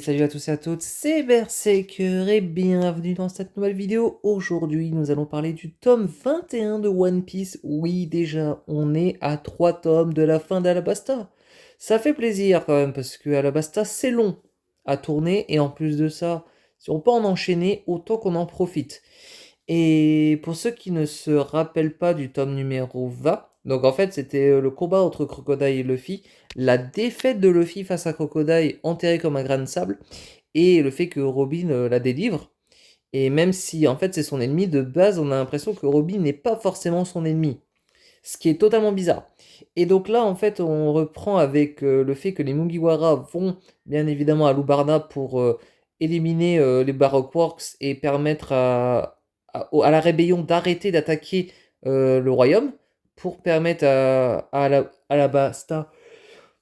salut à tous et à toutes, c'est Berserker et bienvenue dans cette nouvelle vidéo. Aujourd'hui, nous allons parler du tome 21 de One Piece. Oui, déjà, on est à 3 tomes de la fin d'Alabasta. Ça fait plaisir quand même, parce que Alabasta, c'est long à tourner, et en plus de ça, si on peut en enchaîner, autant qu'on en profite. Et pour ceux qui ne se rappellent pas du tome numéro 20, donc en fait c'était le combat entre Crocodile et Luffy, la défaite de Luffy face à Crocodile enterré comme un grain de sable, et le fait que Robin la délivre. Et même si en fait c'est son ennemi, de base on a l'impression que Robin n'est pas forcément son ennemi. Ce qui est totalement bizarre. Et donc là en fait on reprend avec le fait que les Mugiwara vont bien évidemment à Lubarna pour éliminer les Baroque Works et permettre à la rébellion d'arrêter d'attaquer le royaume pour permettre à la Basta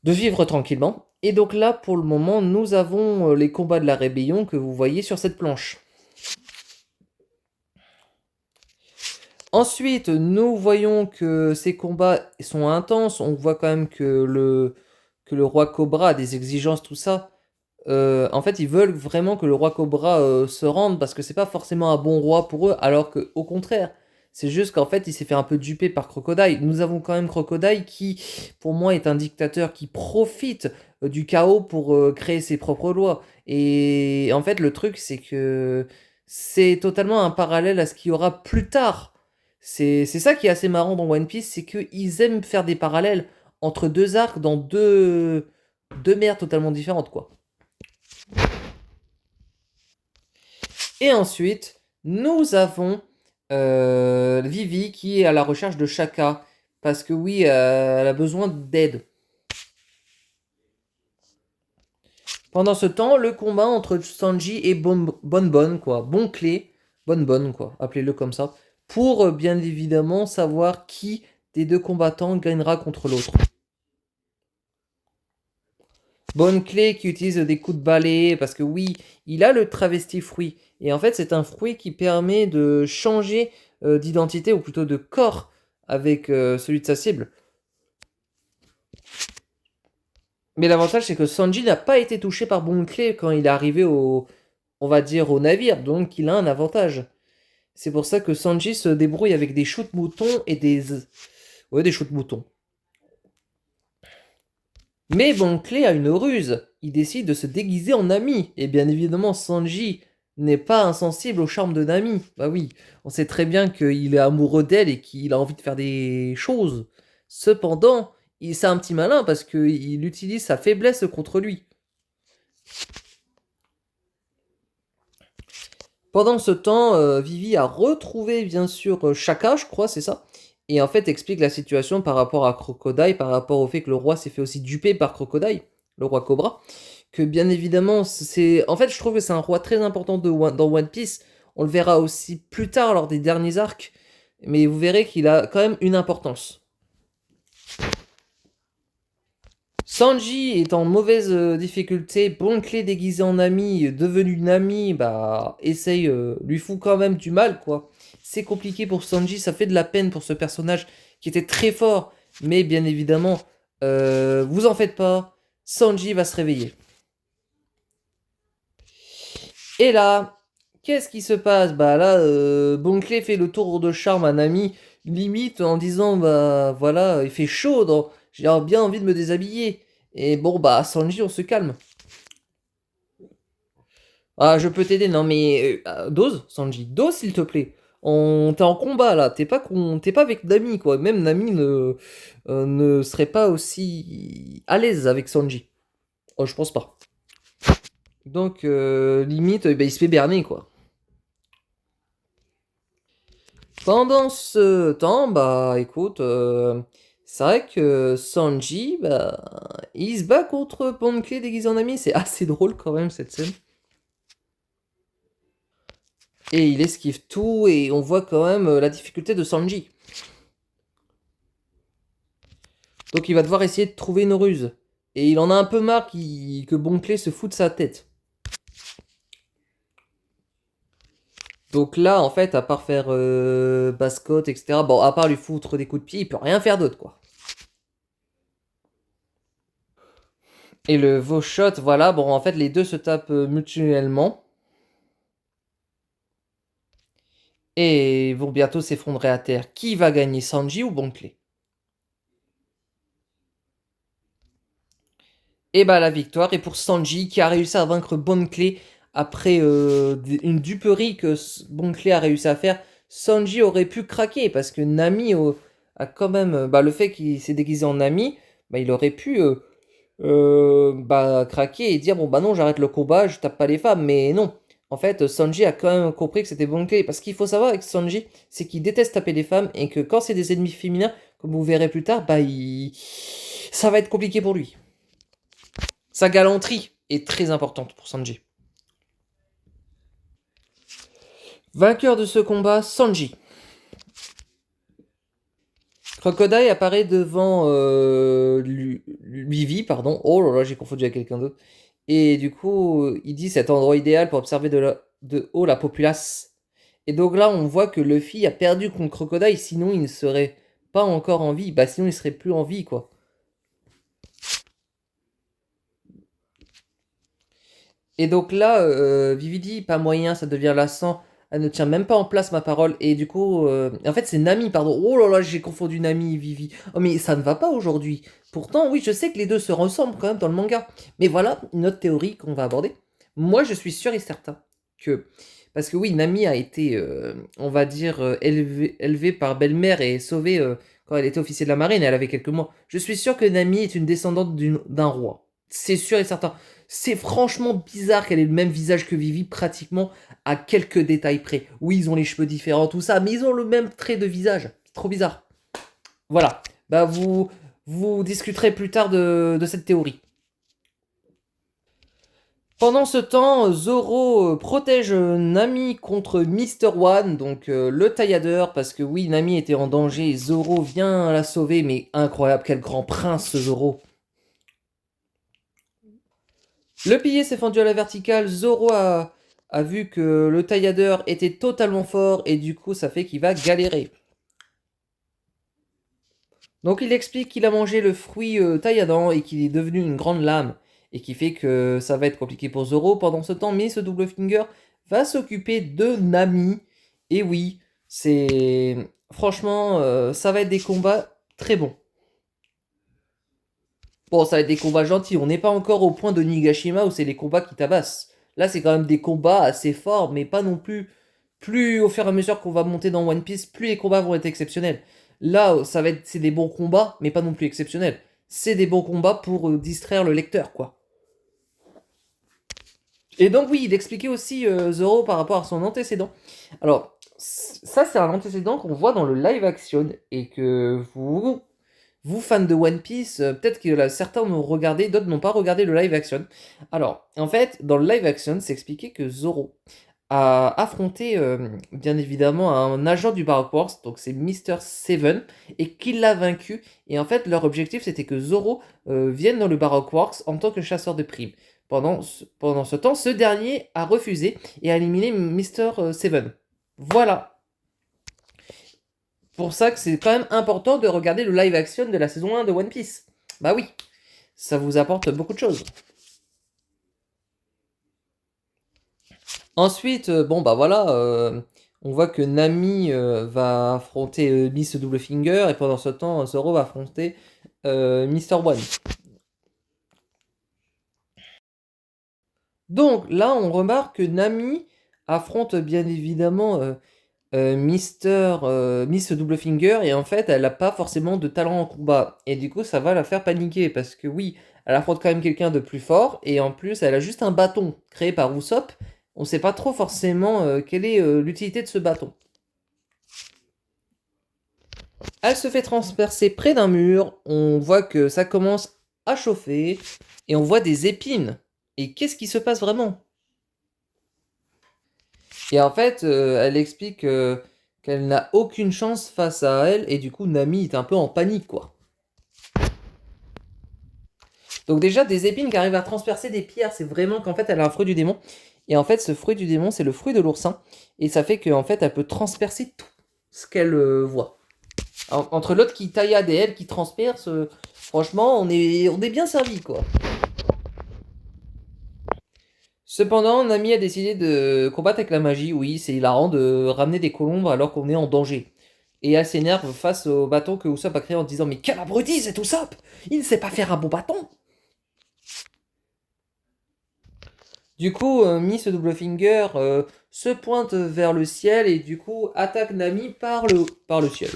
de vivre tranquillement. Et donc là, pour le moment, nous avons les combats de la rébellion que vous voyez sur cette planche. Ensuite, nous voyons que ces combats sont intenses. On voit quand même que le roi Cobra a des exigences, tout ça. En fait, ils veulent vraiment que le roi Cobra se rende parce que c'est pas forcément un bon roi pour eux, alors que au contraire, c'est juste qu'en fait, il s'est fait un peu duper par Crocodile. Nous avons quand même Crocodile qui, pour moi, est un dictateur qui profite du chaos pour créer ses propres lois. Et en fait, le truc, c'est que c'est totalement un parallèle à ce qu'il y aura plus tard. C'est ça qui est assez marrant dans One Piece, c'est qu'ils aiment faire des parallèles entre deux arcs dans deux mers totalement différentes, quoi. Et ensuite, nous avons Vivi qui est à la recherche de Shaka. Parce que oui, elle a besoin d'aide. Pendant ce temps, le combat entre Sanji et Bonbon, quoi. Bon Clé, Bonbon, quoi. Appelez-le comme ça. Pour bien évidemment savoir qui des deux combattants gagnera contre l'autre. Bonne Clé qui utilise des coups de balai, parce que oui, il a le travesti fruit. Et en fait, c'est un fruit qui permet de changer d'identité, ou plutôt de corps, avec celui de sa cible. Mais l'avantage, c'est que Sanji n'a pas été touché par Bonne Clé quand il est arrivé on va dire, au navire, donc il a un avantage. C'est pour ça que Sanji se débrouille avec des shoots moutons et des... Ouais, des shoots moutons. Mais Bon Clé a une ruse. Il décide de se déguiser en Nami. Et bien évidemment, Sanji n'est pas insensible au charme de Nami. Bah oui, on sait très bien qu'il est amoureux d'elle et qu'il a envie de faire des choses. Cependant, c'est un petit malin parce qu'il utilise sa faiblesse contre lui. Pendant ce temps, Vivi a retrouvé bien sûr Shaka, je crois, c'est ça. Et en fait explique la situation par rapport à Crocodile, par rapport au fait que le roi s'est fait aussi duper par Crocodile, le roi Cobra. Que bien évidemment, c'est. En fait, je trouve que c'est un roi très important dans One Piece. On le verra aussi plus tard lors des derniers arcs. Mais vous verrez qu'il a quand même une importance. Sanji est en mauvaise difficulté, Bon Clé déguisé en ami, devenu Nami, bah, essaye, lui fout quand même du mal, quoi. C'est compliqué pour Sanji, ça fait de la peine pour ce personnage qui était très fort, mais bien évidemment, vous en faites pas, Sanji va se réveiller. Et là, qu'est-ce qui se passe? Bah là, Bon Clé fait le tour de charme à Nami, limite en disant, bah voilà, il fait chaud, j'ai bien envie de me déshabiller. Et bon, bah, Sanji, on se calme. Ah, je peux t'aider, non mais... dose, Sanji, dose s'il te plaît. T'es en combat là, t'es pas avec Nami quoi. Même Nami ne serait pas aussi à l'aise avec Sanji. Oh, je pense pas. Donc, limite, bah, il se fait berner quoi. Pendant ce temps, bah écoute, c'est vrai que Sanji, bah, il se bat contre Panclé déguisé en ami. C'est assez drôle quand même cette scène. Et il esquive tout et on voit quand même la difficulté de Sanji. Donc il va devoir essayer de trouver une ruse. Et il en a un peu marre que Bonclé se fout de sa tête. Donc là, en fait, à part faire Bascotte, etc., bon, à part lui foutre des coups de pied, il peut rien faire d'autre, quoi. Et le Vaushot, voilà, bon, en fait, les deux se tapent mutuellement. Et vont bientôt s'effondrer à terre. Qui va gagner, Sanji ou Bon Clé? Et bah la victoire est pour Sanji qui a réussi à vaincre Bon Clé après une duperie que Bon Clé a réussi à faire. Sanji aurait pu craquer parce que Nami a quand même... bah, le fait qu'il s'est déguisé en Nami, bah, il aurait pu bah, craquer et dire bon bah non j'arrête le combat, je tape pas les femmes. Mais non, en fait Sanji a quand même compris que c'était Bon Clé. Parce qu'il faut savoir avec Sanji, c'est qu'il déteste taper les femmes et que quand c'est des ennemis féminins, comme vous verrez plus tard, bah ça va être compliqué pour lui. Sa galanterie est très importante pour Sanji. Vainqueur de ce combat, Sanji. Crocodile apparaît devant Vivi, pardon. Oh là là, j'ai confondu avec quelqu'un d'autre. Et du coup, il dit cet endroit idéal pour observer de haut la populace. Et donc là, on voit que Luffy a perdu contre Crocodile, sinon il ne serait pas encore en vie. Bah sinon il serait plus en vie, quoi. Et donc là, Vivi dit, pas moyen, ça devient lassant. Elle ne tient même pas en place ma parole. Et du coup, en fait, c'est Nami, pardon. Oh là là, j'ai confondu Nami et Vivi. Oh, mais ça ne va pas aujourd'hui. Pourtant, oui, je sais que les deux se ressemblent quand même dans le manga. Mais voilà une autre théorie qu'on va aborder. Moi, je suis sûr et certain que. Parce que oui, Nami a été, on va dire, élevée par belle-mère et sauvée quand elle était officier de la marine et elle avait quelques mois. Je suis sûr que Nami est une descendante d'un roi. C'est sûr et certain. C'est franchement bizarre qu'elle ait le même visage que Vivi, pratiquement à quelques détails près. Oui, ils ont les cheveux différents, tout ça, mais ils ont le même trait de visage. C'est trop bizarre. Voilà. Bah, vous discuterez plus tard de cette théorie. Pendant ce temps, Zoro protège Nami contre Mister One, donc le tailladeur, parce que oui, Nami était en danger, et Zoro vient la sauver, mais incroyable, quel grand prince ce Zoro. Le pilier s'est fendu à la verticale, Zoro a vu que le tailladeur était totalement fort, et du coup ça fait qu'il va galérer. Donc il explique qu'il a mangé le fruit tailladant et qu'il est devenu une grande lame. Et qui fait que ça va être compliqué pour Zoro pendant ce temps. Mais ce double finger va s'occuper de Nami. Et oui, c'est... Franchement, ça va être des combats très bons. Bon, ça va être des combats gentils. On n'est pas encore au point de Nigashima où c'est les combats qui tabassent. Là, c'est quand même des combats assez forts, mais pas non plus... Plus au fur et à mesure qu'on va monter dans One Piece, plus les combats vont être exceptionnels. Là, ça va être... C'est des bons combats, mais pas non plus exceptionnels. C'est des bons combats pour distraire le lecteur, quoi. Et donc oui, il expliquait aussi Zoro par rapport à son antécédent. Alors, ça c'est un antécédent qu'on voit dans le live action et que vous fans de One Piece, peut-être que là, certains ont regardé, d'autres n'ont pas regardé le live action. Alors, en fait, dans le live action, c'est expliqué que Zoro a affronté bien évidemment un agent du Baroque Wars, donc c'est Mister Seven, et qu'il l'a vaincu. Et en fait, leur objectif c'était que Zoro vienne dans le Baroque Wars en tant que chasseur de primes. Pendant ce temps, ce dernier a refusé et a éliminé Mister Seven. Voilà. Pour ça que c'est quand même important de regarder le live action de la saison 1 de One Piece. Bah oui, ça vous apporte beaucoup de choses. Ensuite, bon bah voilà, on voit que Nami va affronter Miss Double Finger et pendant ce temps, Zoro va affronter Mister One. Donc là, on remarque que Nami affronte bien évidemment Miss Double Finger et en fait, elle n'a pas forcément de talent en combat. Et du coup, ça va la faire paniquer parce que oui, elle affronte quand même quelqu'un de plus fort et en plus, elle a juste un bâton créé par Usopp. On sait pas trop forcément quelle est l'utilité de ce bâton. Elle se fait transpercer près d'un mur, on voit que ça commence à chauffer, et on voit des épines. Et qu'est-ce qui se passe vraiment? Et en fait, elle explique qu'elle n'a aucune chance face à elle, et du coup, Nami est un peu en panique, quoi. Donc déjà, des épines qui arrivent à transpercer des pierres, c'est vraiment qu'en fait, elle a un fruit du démon. Et en fait, ce fruit du démon, c'est le fruit de l'oursin. Et ça fait qu'en fait, elle peut transpercer tout ce qu'elle voit. Entre l'autre qui taillade et elle qui transperce, franchement, on est bien servi, quoi. Cependant, Nami a décidé de combattre avec la magie. Oui, c'est hilarant de ramener des colombes alors qu'on est en danger. Et elle s'énerve face au bâton que Usopp a créé en disant: Mais quel abruti cet Usopp! Il ne sait pas faire un bon bâton! Du coup, Miss Doublefinger se pointe vers le ciel et du coup attaque Nami par le ciel.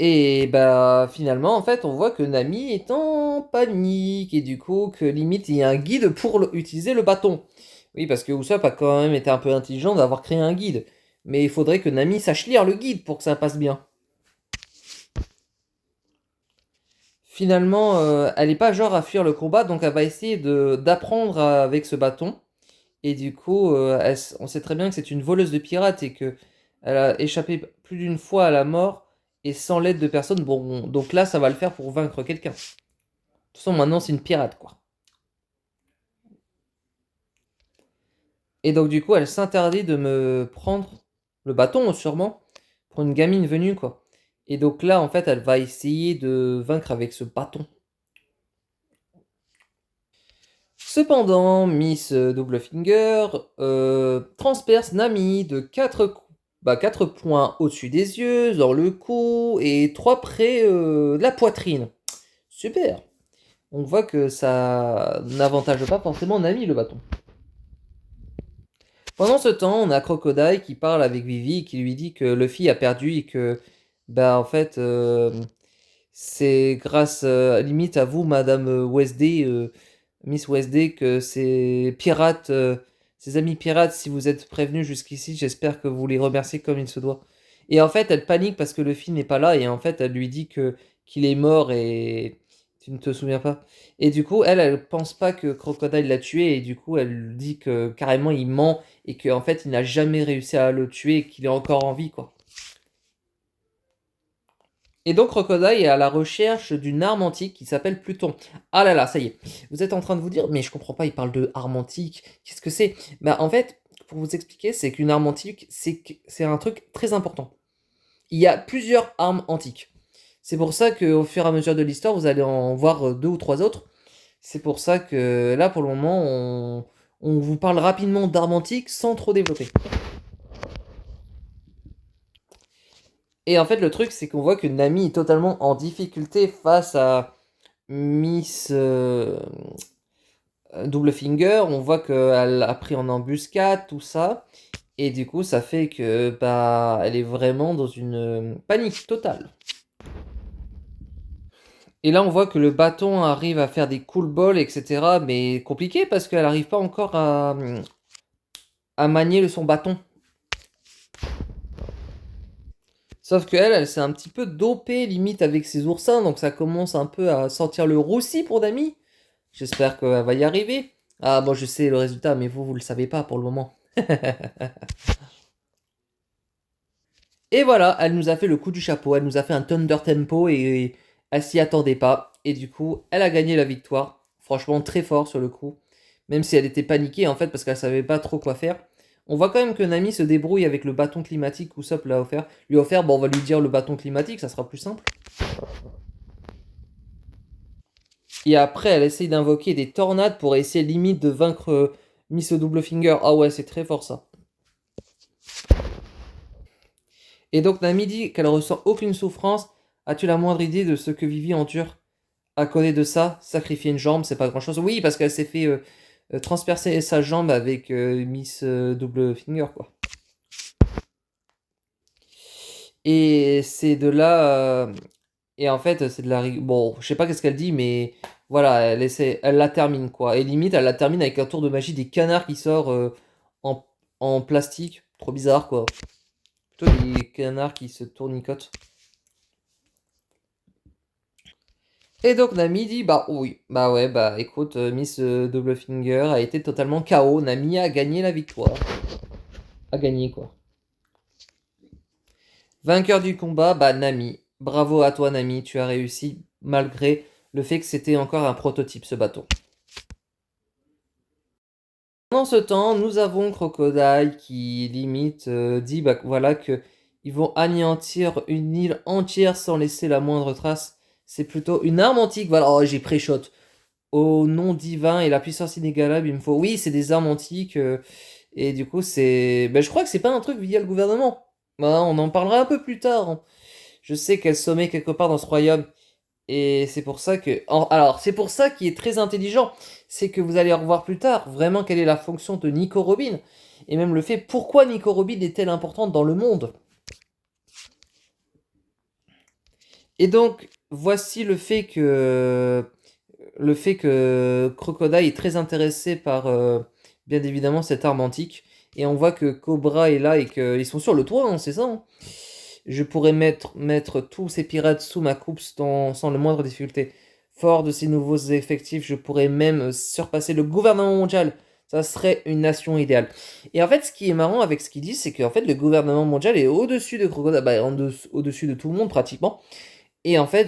Et bah finalement, en fait, on voit que Nami est en panique et du coup que limite il y a un guide pour utiliser le bâton. Oui, parce que Usopp a quand même été un peu intelligent d'avoir créé un guide. Mais il faudrait que Nami sache lire le guide pour que ça passe bien. Finalement, elle n'est pas genre à fuir le combat, donc elle va essayer d'apprendre avec ce bâton. Et du coup, on sait très bien que c'est une voleuse de pirates et que elle a échappé plus d'une fois à la mort et sans l'aide de personne. Bon, donc là, ça va le faire pour vaincre quelqu'un. De toute façon, maintenant, c'est une pirate, quoi. Et donc, du coup, elle s'interdit de me prendre le bâton, sûrement, pour une gamine venue, quoi. Et donc là, en fait, elle va essayer de vaincre avec ce bâton. Cependant, Miss Doublefinger transperce Nami de 4 points au-dessus des yeux, dans le cou et 3 près de la poitrine. Super! On voit que ça n'avantage pas forcément Nami le bâton. Pendant ce temps, on a Crocodile qui parle avec Vivi qui lui dit que Luffy a perdu et que, bah en fait, c'est grâce limite à vous, Madame Wesday, Miss Wesday, que ces pirates, ces amis pirates, si vous êtes prévenus jusqu'ici, j'espère que vous les remerciez comme il se doit. Et en fait, elle panique parce que Luffy n'est pas là et en fait, elle lui dit que qu'il est mort et tu ne te souviens pas. Et du coup, elle pense pas que Crocodile l'a tué et du coup, elle dit que carrément il ment et qu'en fait, il n'a jamais réussi à le tuer et qu'il est encore en vie, quoi. Et donc Crocodile est à la recherche d'une arme antique qui s'appelle Pluton. Ah là là, ça y est. Vous êtes en train de vous dire, mais je comprends pas, il parle de arme antique, qu'est-ce que c'est? Bah en fait, pour vous expliquer, c'est qu'une arme antique, c'est un truc très important. Il y a plusieurs armes antiques. C'est pour ça qu'au fur et à mesure de l'histoire, vous allez en voir 2 ou 3 autres. C'est pour ça que là, pour le moment, on vous parle rapidement d'armes antiques sans trop développer. Et en fait, le truc, c'est qu'on voit que Nami est totalement en difficulté face à Miss Double Finger. On voit qu'elle a pris en embuscade, tout ça. Et du coup, ça fait que bah, elle est vraiment dans une panique totale. Et là, on voit que le bâton arrive à faire des cool balls, etc. Mais compliqué parce qu'elle n'arrive pas encore à manier son bâton. Sauf qu'elle, elle s'est un petit peu dopée limite avec ses oursins, donc ça commence un peu à sentir le roussi pour Nami. J'espère qu'elle va y arriver. Ah, moi je sais le résultat, mais vous le savez pas pour le moment. Et voilà, elle nous a fait le coup du chapeau, elle nous a fait un Thunder Tempo et elle s'y attendait pas. Et du coup, elle a gagné la victoire. Franchement, très fort sur le coup. Même si elle était paniquée en fait parce qu'elle savait pas trop quoi faire. On voit quand même que Nami se débrouille avec le bâton climatique qu'Usopp l'a offert. Lui a offert, bon, on va lui dire le bâton climatique, ça sera plus simple. Et après, elle essaye d'invoquer des tornades pour essayer limite de vaincre Miss Double Finger. Ah ouais, c'est très fort ça. Et donc Nami dit qu'elle ressent aucune souffrance. As-tu la moindre idée de ce que Vivi endure à côté de ça? Sacrifier une jambe, c'est pas grand-chose. Oui, parce qu'elle s'est fait transpercer sa jambe avec Miss Double Finger, quoi. Et c'est de là... et en fait, c'est de la... Bon, je sais pas qu'est-ce qu'elle dit, mais voilà, elle la termine, quoi. Et limite, elle la termine avec un tour de magie des canards qui sort en... en plastique. Trop bizarre, quoi. Plutôt des canards qui se tournicotent. Et donc Nami dit, bah oui, bah ouais, bah écoute, Miss Double Finger a été totalement KO. Nami a gagné la victoire. A gagné, quoi. Vainqueur du combat, bah Nami. Bravo à toi Nami, tu as réussi malgré le fait que c'était encore un prototype ce bâton. Pendant ce temps, nous avons Crocodile qui limite dit bah voilà que ils vont anéantir une île entière sans laisser la moindre trace. C'est plutôt une arme antique. Voilà, oh, j'ai pré-shot. au nom divin et la puissance inégalable, il me faut... Oui, c'est des armes antiques, et du coup, c'est... Ben, je crois que c'est pas un truc via le gouvernement. Ben, on en parlera un peu plus tard, hein. Je sais qu'elle sommeille quelque part dans ce royaume. Et c'est pour ça que... Alors, c'est pour ça qui est très intelligent. C'est que vous allez revoir plus tard vraiment quelle est la fonction de Nico Robin. Et même le fait pourquoi Nico Robin est-elle importante dans le monde. Et donc, voici le fait que Crocodile est très intéressé par, bien évidemment, cette arme antique. Et on voit que Cobra est là et qu'ils sont sur le toit, hein, c'est ça, hein. Je pourrais mettre tous ces pirates sous ma coupe sans le moindre difficulté. Fort de ces nouveaux effectifs, je pourrais même surpasser le gouvernement mondial. Ça serait une nation idéale. Et en fait, ce qui est marrant avec ce qu'il dit, c'est qu'en fait, le gouvernement mondial est au-dessus de Crocodile, bah, au-dessus de tout le monde pratiquement. Et en fait,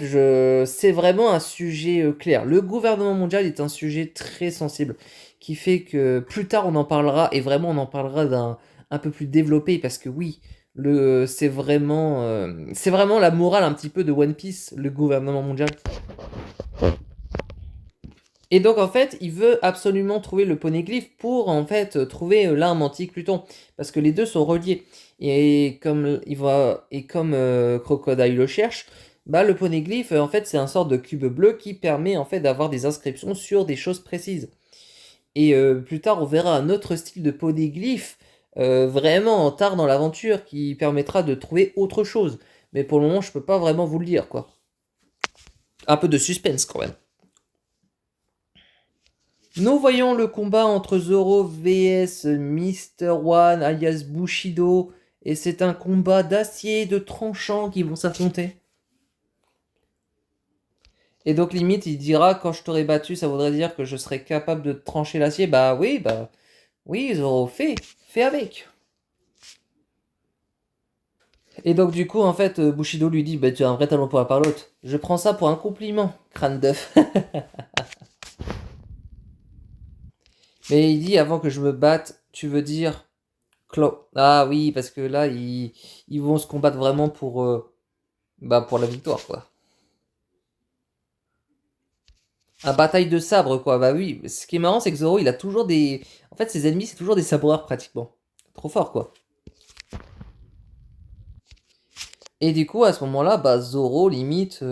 c'est vraiment un sujet clair. Le gouvernement mondial est un sujet très sensible, qui fait que plus tard on en parlera, et vraiment on en parlera d'un un peu plus développé, parce que oui, c'est vraiment la morale un petit peu de One Piece, le gouvernement mondial. Et donc en fait, il veut absolument trouver le poneglyphe pour en fait trouver l'arme antique Pluton, parce que les deux sont reliés. Et comme Crocodile le cherche, bah le poneglyphe en fait c'est un sort de cube bleu qui permet en fait d'avoir des inscriptions sur des choses précises. Et plus tard, on verra un autre style de poneglyphe vraiment tard dans l'aventure qui permettra de trouver autre chose. Mais pour le moment, je peux pas vraiment vous le dire quoi. Un peu de suspense quand même. Nous voyons le combat entre Zoro vs Mr. One alias Bushido. Et c'est un combat d'acier, de tranchant qui vont s'affronter. Et donc limite, il dira, quand je t'aurai battu, ça voudrait dire que je serais capable de trancher l'acier. Bah oui, Zoro, fais avec. Et donc du coup, en fait, Bushido lui dit, bah tu as un vrai talent pour la parlotte. Je prends ça pour un compliment, crâne d'œuf. Mais il dit, avant que je me batte, tu veux dire... Ah oui, parce que là, ils vont se combattre vraiment pour la victoire, quoi. Un bataille de sabre, quoi. Bah oui, ce qui est marrant, c'est que Zoro, il a toujours des... En fait, ses ennemis, c'est toujours des sabreurs, pratiquement. Trop fort, quoi. Et du coup, à ce moment-là, bah, Zoro, limite,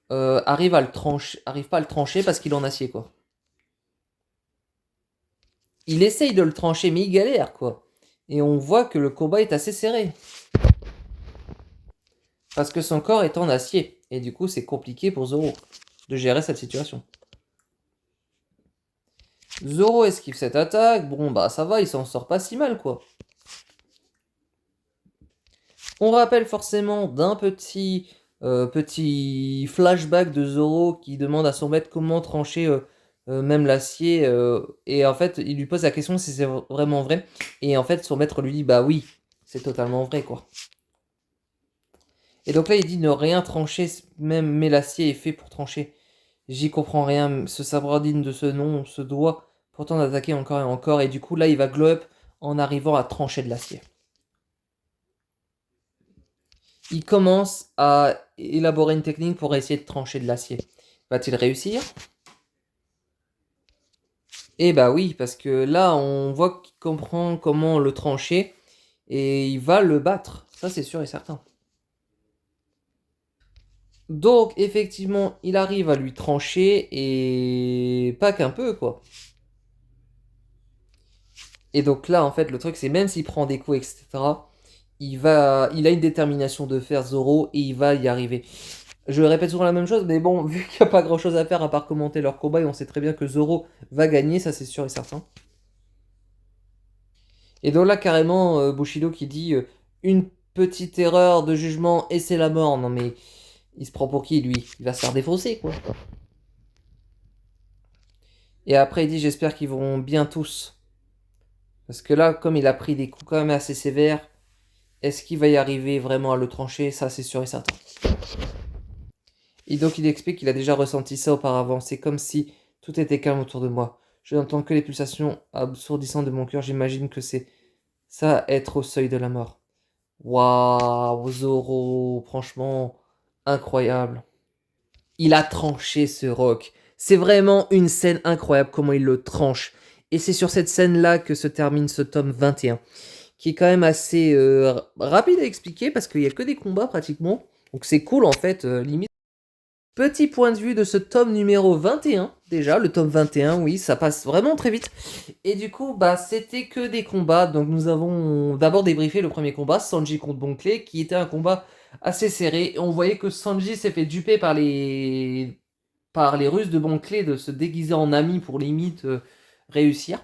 arrive pas à le trancher parce qu'il est en acier, quoi. Il essaye de le trancher, mais il galère, quoi. Et on voit que le combat est assez serré. Parce que son corps est en acier. Et du coup, c'est compliqué pour Zoro de gérer cette situation. Zoro esquive cette attaque. Bon, bah ça va, il s'en sort pas si mal, quoi. On rappelle forcément d'un petit flashback de Zoro qui demande à son maître comment trancher même l'acier. Et en fait, il lui pose la question si c'est vraiment vrai. Et en fait, son maître lui dit bah oui, c'est totalement vrai, quoi. Et donc là, il dit ne rien trancher, même mais l'acier est fait pour trancher. J'y comprends rien, ce sabre digne de ce nom se doit pourtant d'attaquer encore et encore. Et du coup, là, il va glow up en arrivant à trancher de l'acier. Il commence à élaborer une technique pour essayer de trancher de l'acier. Va-t-il réussir? Eh bah oui, parce que là, on voit qu'il comprend comment le trancher et il va le battre. Ça, c'est sûr et certain. Donc, effectivement, il arrive à lui trancher et pas qu'un peu, quoi. Et donc là, en fait, le truc, c'est même s'il prend des coups, etc., il a une détermination de faire Zoro et il va y arriver. Je répète souvent la même chose, mais bon, vu qu'il n'y a pas grand chose à faire à part commenter leur combat, et on sait très bien que Zoro va gagner, ça c'est sûr et certain. Et donc là, carrément, Bushido qui dit une petite erreur de jugement et c'est la mort. Non mais, il se prend pour qui lui? Il va se faire défausser, quoi. Et après, il dit j'espère qu'ils vont bien tous. Parce que là, comme il a pris des coups quand même assez sévères, est-ce qu'il va y arriver vraiment à le trancher? Ça c'est sûr et certain. Et donc il explique qu'il a déjà ressenti ça auparavant. C'est comme si tout était calme autour de moi. Je n'entends que les pulsations assourdissantes de mon cœur. J'imagine que c'est ça, être au seuil de la mort. Waouh, Zoro, franchement, incroyable. Il a tranché ce roc. C'est vraiment une scène incroyable, comment il le tranche. Et c'est sur cette scène-là que se termine ce tome 21, qui est quand même assez rapide à expliquer, parce qu'il n'y a que des combats pratiquement. Donc c'est cool en fait, limite. Petit point de vue de ce tome numéro 21, déjà, le tome 21, oui, ça passe vraiment très vite. Et du coup, bah, c'était que des combats, donc nous avons d'abord débriefé le premier combat, Sanji contre Bon Clay, qui était un combat assez serré, et on voyait que Sanji s'est fait duper par les ruses de Bon Clay de se déguiser en ami pour limite réussir.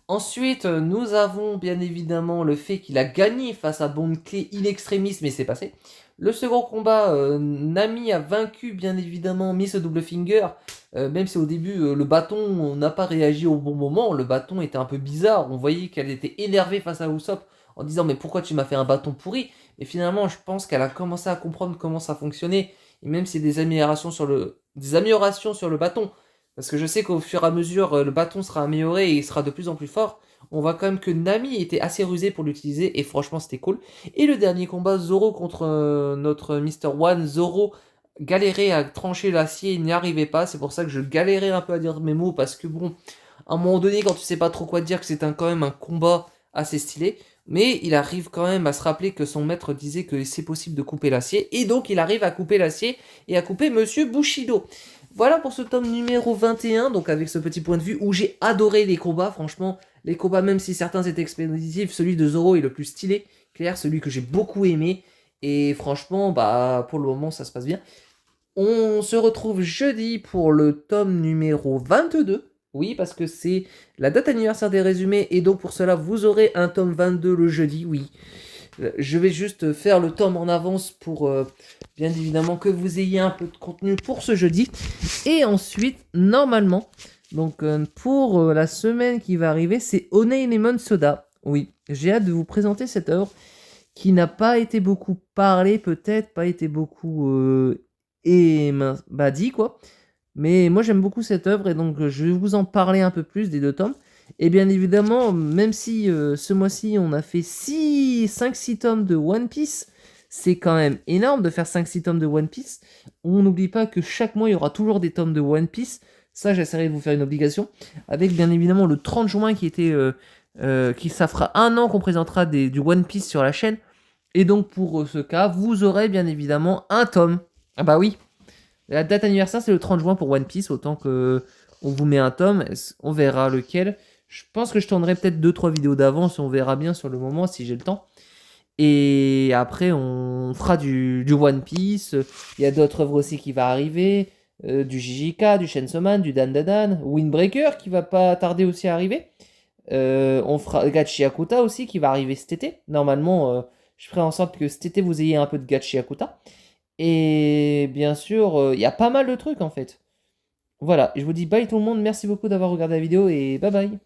Ensuite, nous avons bien évidemment le fait qu'il a gagné face à Bon Clay in extremis, mais c'est passé. Le second combat, Nami a vaincu bien évidemment Miss Double Finger, même si au début le bâton n'a pas réagi au bon moment, le bâton était un peu bizarre, on voyait qu'elle était énervée face à Usopp en disant mais pourquoi tu m'as fait un bâton pourri? Et finalement je pense qu'elle a commencé à comprendre comment ça fonctionnait, et même s'il y a des améliorations sur le bâton, parce que je sais qu'au fur et à mesure le bâton sera amélioré et il sera de plus en plus fort, on voit quand même que Nami était assez rusée pour l'utiliser, et franchement c'était cool. Et le dernier combat, Zoro contre notre Mr. One. Zoro galérait à trancher l'acier, il n'y arrivait pas. C'est pour ça que je galérais un peu à dire mes mots. Parce que bon, à un moment donné, quand tu sais pas trop quoi dire, que c'est quand même un combat assez stylé. Mais il arrive quand même à se rappeler que son maître disait que c'est possible de couper l'acier. Et donc il arrive à couper l'acier et à couper Monsieur Bushido. Voilà pour ce tome numéro 21, donc avec ce petit point de vue où j'ai adoré les combats, franchement, les combats, même si certains étaient expéditifs, celui de Zoro est le plus stylé, clair, celui que j'ai beaucoup aimé, et franchement, bah, pour le moment, ça se passe bien. On se retrouve jeudi pour le tome numéro 22, oui, parce que c'est la date anniversaire des résumés, et donc pour cela, vous aurez un tome 22 le jeudi, oui. Je vais juste faire le tome en avance pour, bien évidemment, que vous ayez un peu de contenu pour ce jeudi. Et ensuite, normalement, donc pour la semaine qui va arriver, c'est Honey Lemon Soda. Oui, j'ai hâte de vous présenter cette œuvre qui n'a pas été beaucoup parlé, peut-être, pas été beaucoup dit, quoi. Mais moi, j'aime beaucoup cette œuvre et donc je vais vous en parler un peu plus des deux tomes. Et bien évidemment, même si ce mois-ci, on a fait 5-6 tomes de One Piece, c'est quand même énorme de faire 5-6 tomes de One Piece. On n'oublie pas que chaque mois, il y aura toujours des tomes de One Piece. Ça, j'essaierai de vous faire une obligation. Avec bien évidemment le 30 juin ça fera un an qu'on présentera du One Piece sur la chaîne. Et donc pour ce cas, vous aurez bien évidemment un tome. Ah bah oui, la date anniversaire, c'est le 30 juin pour One Piece, autant que on vous met un tome, on verra lequel. Je pense que je tournerai peut-être 2-3 vidéos d'avance, on verra bien sur le moment si j'ai le temps. Et après, on fera du One Piece. Il y a d'autres œuvres aussi qui vont arriver. Du JJK, du Chainsaw Man, du Dan Dan Dan, Windbreaker qui va pas tarder aussi à arriver. On fera Gachi Akuta aussi qui va arriver cet été. Normalement, je ferai en sorte que cet été vous ayez un peu de Gachi Akuta. Et bien sûr, il y a pas mal de trucs en fait. Voilà, je vous dis bye tout le monde, merci beaucoup d'avoir regardé la vidéo et bye bye.